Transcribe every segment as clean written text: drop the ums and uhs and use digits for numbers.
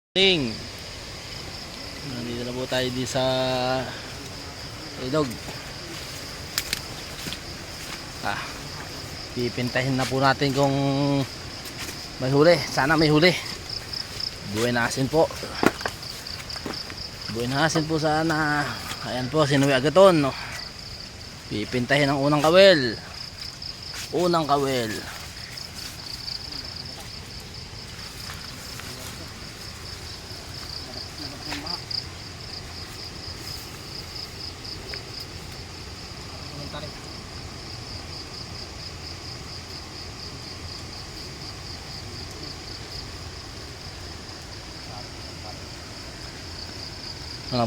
Nandito na po tayo di sa ilog. Pipintahin na po natin kung may huli. Sana may huli. Buhay na asin po. Buhay na asin po sana. Ayan po, sinuwi agaton. Pipintahin ang unang kawel. Unang kawel.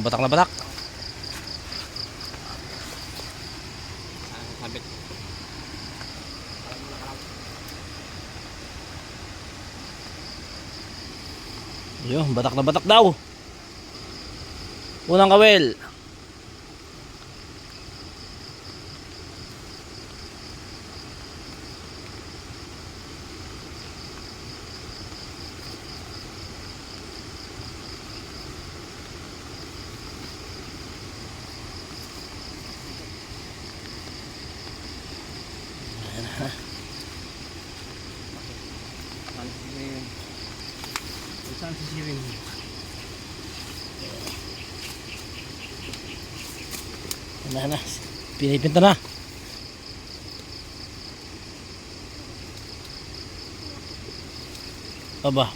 Batak na batak. Sabit. Yo, batak na batak daw. Unang kawel. Saan sisirin? Na, pinipinta na. Aba,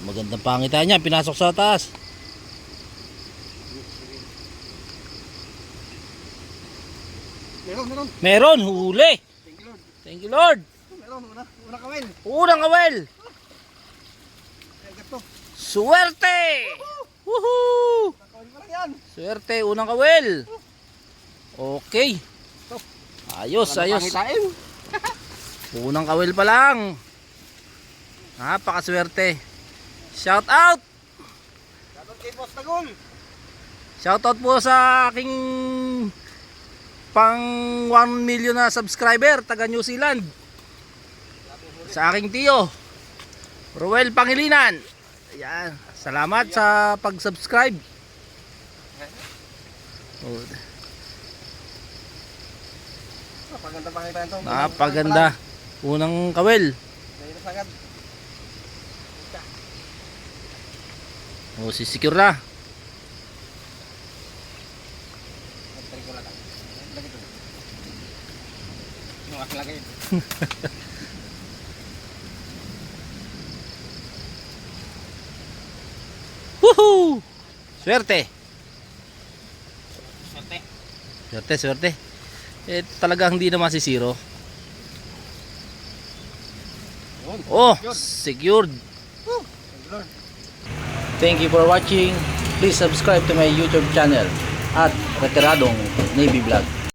magandang pangitan niya, pinasok sa taas. Meron, huli. Thank you Lord. Meron, unang kawel. Unang kawel. Suwerte! Woohoo! Suwerte, unang kawel. Okay. Ayos, ayos. Unang kawel pa lang. Napakaswerte. Shout out! Shout out kay Boss Tagol. Shout out po sa aking pang 1 million na subscriber, taga New Zealand. Sa aking tiyo, Ruel Pangilinan. Ayan, salamat sa pag-subscribe. Napaganda pakita ito. Napaganda. Unang kawel. O, sisecure na. Woohoo! Swerte. Swerte, swerte. Talagang hindi na masisiro. Oh, secured. Thank you for watching. Please subscribe to my YouTube channel at Retiradong Navy Vlog.